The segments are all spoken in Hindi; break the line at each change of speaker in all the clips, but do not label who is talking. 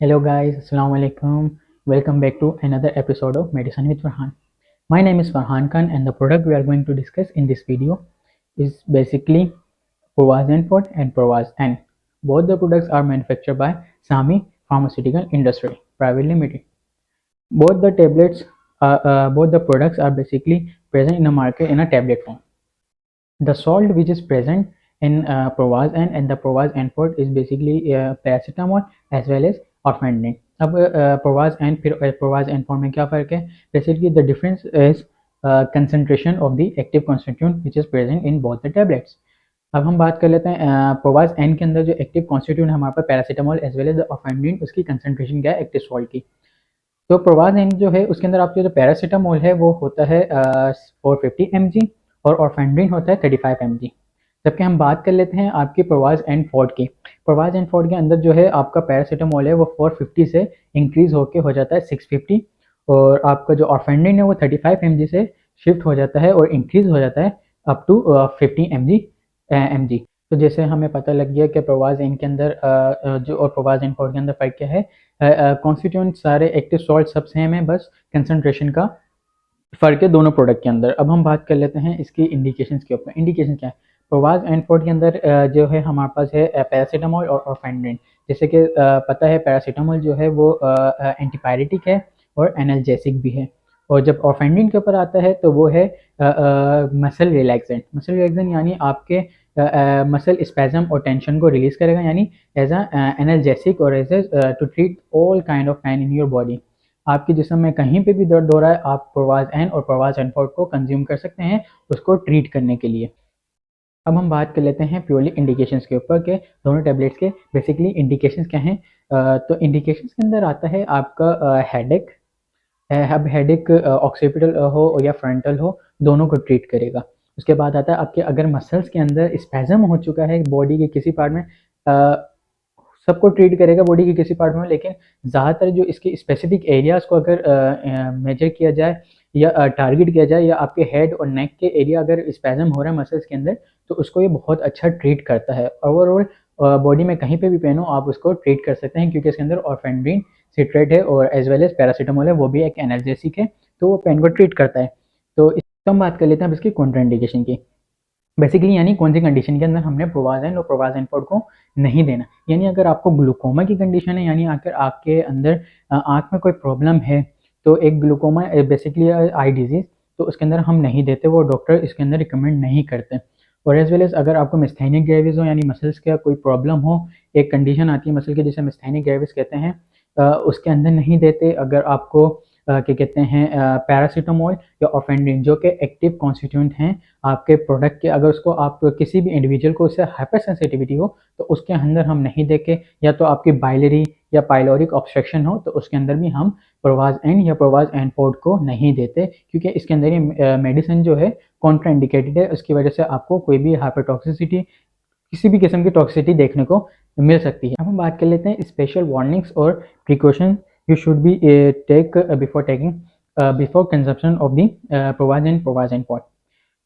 Hello guys, Assalamu alaikum. Welcome back to another episode of Medicine with Farhan. My name is Farhan Khan and the product we are going to discuss in this video is basically Provaz N4 and Provaz N. Both the products are manufactured by Sami Pharmaceutical Industry Private Limited. Both the products are basically present in the market in a tablet form. The salt which is present in Provaz N and the Provaz N4 is basically paracetamol as well as orphanidine. अब Provaz N फिर Provaz N4 में क्या फ़र्क है? Basically the difference is concentration of the active constituent which is present in both the tablets. अब हम बात कर लेते हैं प्रोवाज एन के अंदर जो एक्टिव कॉन्स्टिट्यूएंट है हमारे पास पैरासीटामोल एज वेल एज ऑर्फेनिन, उसकी कंसंट्रेशन क्या है एक्टिव सॉल्ट की। तो प्रोवाज एन जो है उसके अंदर आपके जो पैरासीटामोल है वो होता है 450 mg और ऑर्फेनिन होता है 35 mg। जबकि हम बात कर लेते हैं आपकी प्रोवाज एन फोर्ट की। प्रोवाज एन फोर्ट के अंदर जो है आपका पैरासीटामोल है वो 450 से इंक्रीज होके हो जाता है 650 और आपका जो ऑर्फेनिन है वो 35 mg से शिफ्ट हो जाता है और इंक्रीज हो जाता है अप टू 50 mg। तो जैसे हमें पता लग गया कि प्रोवाज एन के अंदर जो और प्रोवाज एन फोर्ट के अंदर फ़र्क क्या है। कॉन्स्टिट्यूएंट सारे एक्टिव सॉल्ट सब सेम है, बस कंसंट्रेशन का फ़र्क है दोनों प्रोडक्ट के अंदर। अब हम बात कर लेते हैं इसकी इंडिकेशंस के ऊपर। इंडिकेशन क्या है? प्रोवाज एंड फोर्ट के अंदर जो है हमारे पास है पैरासीटामोल और ऑर्फेनिन। जैसे कि पता है पैरासीटामोल जो है वो एंटीपायरेटिक है और एनाल्जेसिक भी है। और जब ऑर्फेनिन के ऊपर आता है तो वो है मसल रिलैक्सेंट। मसल रिलैक्सेंट यानी आपके मसल स्पैज़म और टेंशन को रिलीज़ करेगा, यानी एज अ एनाल्जेसिक और as to treat all kind of pain in your body. आपके जिस्म में कहीं पे भी दर्द हो रहा है आप प्रोवाज एन और प्रोवाज एन फोर्ट को कंज्यूम कर सकते हैं उसको ट्रीट करने के लिए। अब हम बात कर लेते हैं प्योरली इंडिकेशंस के ऊपर के दोनों टैबलेट्स के बेसिकली इंडिकेशंस क्या हैं। तो इंडिकेशंस के अंदर आता है आपका हेडेक। अब हेडेक ऑक्सीपिटल हो या फ्रंटल हो, दोनों को ट्रीट करेगा। उसके बाद आता है आपके अगर मसल्स के अंदर स्पैज़म हो चुका है बॉडी के किसी पार्ट में, सबको ट्रीट करेगा बॉडी के किसी पार्ट में, लेकिन ज़्यादातर जो इसके स्पेसिफिक एरियाज़ को अगर मेजर किया जाए या टारगेट किया जाए या आपके हेड और नेक के एरिया अगर स्पैज़म हो रहा है मसल्स के अंदर तो उसको ये बहुत अच्छा ट्रीट करता है। ओवरऑल बॉडी में कहीं पे भी पेन हो आप उसको ट्रीट कर सकते हैं क्योंकि इसके अंदर ऑर्फेनिन सिट्रेट है और एज वेल एज पैरासीटामोल है, वो भी एक एनाल्जेसिक है तो वो पेन को ट्रीट करता है। तो इस हम बात कर लेते हैं अब इसकी कॉन्ट्राइंडिकेशन की। बेसिकली यानी कौन सी कंडीशन के अंदर हमने प्रोवाजेन और प्रोवाजेन फोर्ट को नहीं देना। यानी अगर आपको ग्लूकोमा की कंडीशन है, यानी अगर आपके अंदर आँख में कोई प्रॉब्लम है तो एक ग्लूकोमा बेसिकली आई डिजीज़, तो उसके अंदर हम नहीं देते, वो डॉक्टर इसके अंदर रिकमेंड नहीं करते। और एज वेल एज अगर आपको मिस्थैनिक ग्रेविस हो यानी मसल्स का कोई प्रॉब्लम हो, एक कंडीशन आती है मसल की जिसे मिस्थैनिक ग्रेविस कहते हैं, उसके अंदर नहीं देते। अगर आपको क्या कहते हैं पैरासीटामोल या ऑर्फेनिन जो कि एक्टिव कॉन्स्टिट्यूएंट हैं आपके प्रोडक्ट के, अगर उसको आप किसी भी इंडिविजुअल को उससे हाइपर सेंसिटिविटी हो तो उसके अंदर हम नहीं देके, या तो आपकी बाइलरी या पाइलोरिक ऑब्स्ट्रक्शन हो तो उसके अंदर भी हम प्रोवाज एन या प्रोवाज एन फोर्ट को नहीं देते क्योंकि इसके अंदर ये मेडिसिन जो है कॉन्ट्राइंडिकेटेड है। उसकी वजह से आपको कोई भी हाइपरटॉक्सिसिटी, किसी भी किस्म की टॉक्सिसिटी देखने को मिल सकती है। अब हम बात कर लेते हैं स्पेशल वार्निंग्स और precaution you should be take before consumption of the Provas and Forte.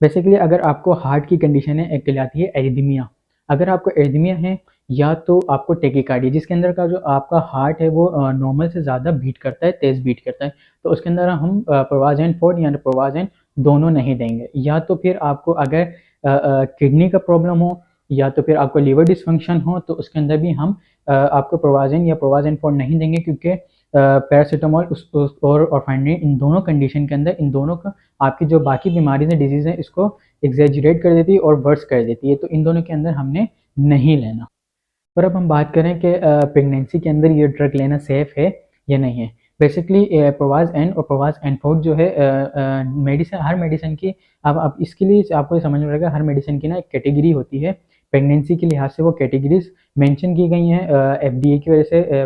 Basically अगर आपको हार्ट की कंडीशन है, एक कहलाती है एरिथमिया। अगर आपको एरिथमिया है या तो आपको टेकिकार्डिया जिसके अंदर का जो आपका हार्ट है वो नॉर्मल से ज़्यादा बीट करता है, तेज़ बीट करता है, तो उसके अंदर हम प्रोवाजेन फोर्ट या प्रोवाजेन दोनों नहीं देंगे। या तो फिर आपको अगर किडनी का प्रॉब्लम हो या तो फिर आपको लीवर डिसफंक्शन हो तो उसके अंदर भी हम आपको प्रोवाजेन या प्रोवाजेन फोर्ट नहीं देंगे क्योंकि पैरासीटामोल और ऑर्फेनिन इन दोनों कंडीशन के अंदर इन दोनों का आपकी जो बाकी बीमारी है डिजीज़ है इसको एग्जेजरेट कर देती है और वर्स कर देती है, तो इन दोनों के अंदर हमने नहीं लेना। पर अब हम बात करें कि प्रेगनेंसी के अंदर ये ड्रग लेना सेफ़ है या नहीं है। बेसिकली प्रोवाज एन और प्रोवाज एन फोर्ट जो है मेडिसिन, हर मेडिसिन की अब इसके लिए आपको समझ में रहेगा हर मेडिसिन की ना एक कैटेगरी होती है। प्रेगनेंसी के लिहाज से वो कैटेगरीज मेंशन की गई हैं FDA की वजह से।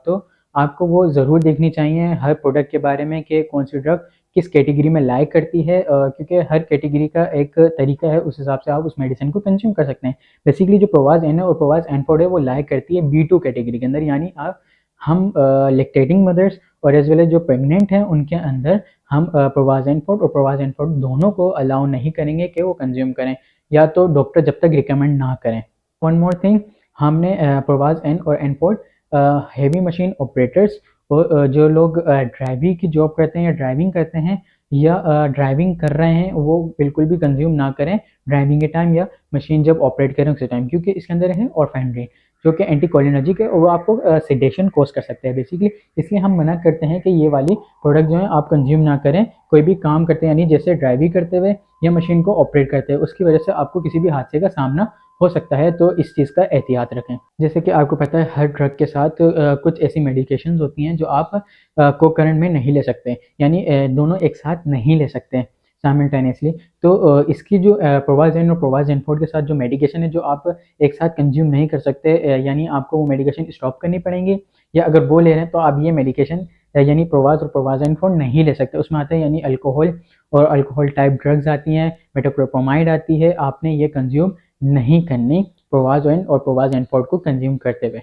तो आपको वो ज़रूर देखनी चाहिए हर प्रोडक्ट के बारे में कि कौन सी ड्रग किस कैटेगरी में लाइक करती है, क्योंकि हर कैटेगरी का एक तरीका है, उस हिसाब से आप उस मेडिसिन को कंज्यूम कर सकते हैं। बेसिकली जो प्रोवाज एन है और प्रोवाज एन फोर्ट है वो लाइक करती है B2 कैटेगरी के अंदर, यानी आप हम लेक्टेटिंग मदर्स और एज वेल एज जो प्रेग्नेंट हैं उनके अंदर हम प्रोवाज एन फोर्ट और प्रोवाज एन फोर्ट दोनों को अलाउ नहीं करेंगे कि वो कंज्यूम करें, या तो डॉक्टर जब तक रिकमेंड ना करें। वन मोर थिंग, हमने प्रोवाज एन और एन फोर्ट हेवी मशीन ऑपरेटर्स और जो लोग ड्राइविंग की जॉब करते हैं या ड्राइविंग करते हैं या ड्राइविंग कर रहे हैं, वो बिल्कुल भी कंज्यूम ना करें ड्राइविंग के टाइम या मशीन जब ऑपरेट करें उसी टाइम, क्योंकि इसके अंदर है ऑर्फेनड्रिन जो कि एंटीकोलिनर्जिक है और वो आपको सेडेशन कोज कर सकते हैं बेसिकली। इसलिए हम मना करते हैं कि ये वाली प्रोडक्ट जो है आप कंज्यूम ना करें कोई भी काम करते हैं, यानी जैसे ड्राइविंग करते हुए या मशीन को ऑपरेट करते हैं, उसकी वजह से आपको किसी भी हादसे का सामना हो सकता है, तो इस चीज़ का एहतियात रखें। जैसे कि आपको पता है हर ड्रग के साथ कुछ ऐसी मेडिकेशंस होती हैं जो आप को करंट में नहीं ले सकते, यानी दोनों एक साथ नहीं ले सकते साइमल्टेनियसली। तो इसकी जो प्रोवाजेन और प्रोवाजेनफोर्ड के साथ जो मेडिकेशन है जो आप एक साथ कंज्यूम नहीं कर सकते, यानी आपको वो मेडिकेशन स्टॉप करनी पड़ेंगी, या अगर वो ले रहे हैं तो आप ये मेडिकेशन यानी प्रोवाज और प्रोवाजेनफोर्ड नहीं ले सकते। उसमें आते हैं यानी अल्कोहल और अल्कोहल टाइप ड्रग्स आती हैं, मेटोक्लोप्रोमाइड आती है, आपने ये कंज्यूम नहीं करनी प्रोवाजोइन और प्रोवाजेनफोर्ड को कंज्यूम करते हुए।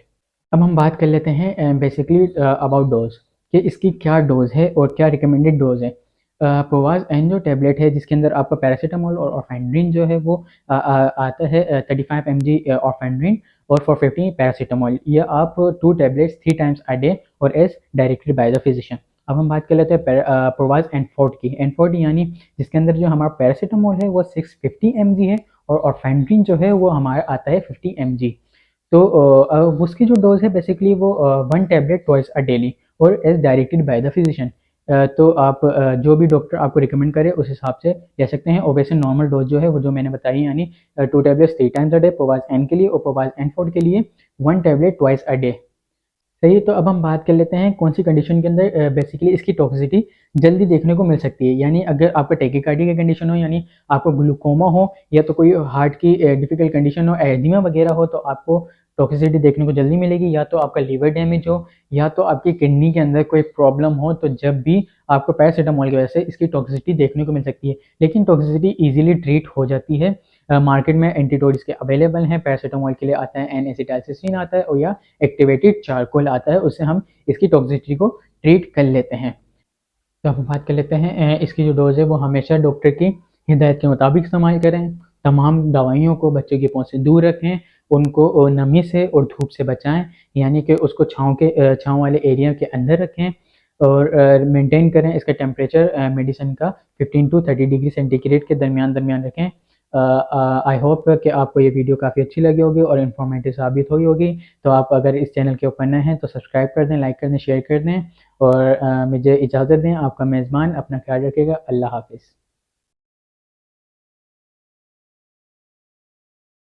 अब हम बात कर लेते हैं बेसिकली अबाउट डोज कि इसकी क्या डोज है और क्या रिकमेंडेड डोज है। प्रोवाज एन जो टेबलेट है जिसके अंदर आपका पैरासीटामोल और ऑर्फेनड्रिन जो है वो आता है 35 mg ऑर्फेनड्रिन और 450 पैरासीटामोल। ये आप 2 टैबलेट्स 3 टाइम्स अ डे और as directed by the physician. अब हम बात कर लेते हैं प्रोवाज एनफोर्ड की। एनफोर्ड यानी जिसके अंदर जो हमारा पैरासीटामोल है वो 650 mg है और ऑर्फेनड्रिन जो है वो हमारा आता है 50 mg। तो उसकी जो डोज है बेसिकली वो 1 टैबलेट ट्वाइस अ डेली और as directed by the physician. तो आप जो भी डॉक्टर आपको रिकमेंड करे उस हिसाब से ले सकते हैं। और वैसे नॉर्मल डोज जो है वो जो मैंने बताई, यानी 2 tablets 3 times a day Provas N के लिए और प्रोवाज एनफोर्ड के लिए 1 टैबलेट ट्वाइस अ डे। सही है, तो अब हम बात कर लेते हैं कौन सी कंडीशन के अंदर बेसिकली इसकी टॉक्सिसिटी जल्दी देखने को मिल सकती है। यानी अगर आपका टेकिकार्डी की कंडीशन हो, यानी आपको ग्लूकोमा हो, या तो कोई हार्ट की डिफिकल्ट कंडीशन हो, एडिमा वगैरह हो, तो आपको टॉक्सिसिटी देखने को जल्दी मिलेगी। या तो आपका लीवर डैमेज हो, या तो आपकी किडनी के अंदर कोई प्रॉब्लम हो, तो जब भी आपको पैरासीटामोल की वजह से इसकी टॉक्सिसिटी देखने को मिल सकती है। लेकिन टॉक्सिसिटी ईजिली ट्रीट हो जाती है। मार्केट में एंटीडोट इसके अवेलेबल हैं। पैरासीटामोल के लिए आता है एन एसिटाइलसिस्टीन आता है, और या एक्टिवेटेड चारकोल आता है, उससे हम इसकी टॉक्सिसिटी को ट्रीट कर लेते हैं। तो अब बात कर लेते हैं इसकी जो डोज है वो हमेशा डॉक्टर की हिदायत के मुताबिक इस्तेमाल करें। तमाम दवाइयों को बच्चों की पहुंच से दूर रखें, उनको नमी से और धूप से बचाएं, यानी कि उसको छाँव वाले एरिया के अंदर रखें और मेंटेन करें इसका टेम्परेचर मेडिसिन का 15 to 30 डिग्री सेंटीग्रेड के दरमियान दरमियान रखें। आई होप कि आपको ये वीडियो काफ़ी अच्छी लगी होगी और इन्फॉर्मेटिव साबित हुई होगी। तो आप अगर इस चैनल के ऊपर नए हैं तो सब्सक्राइब कर दें, लाइक कर दें, शेयर कर दें और मुझे इजाज़त दें। आपका मेज़बान, अपना ख्याल रखिएगा। अल्लाह हाफिज़।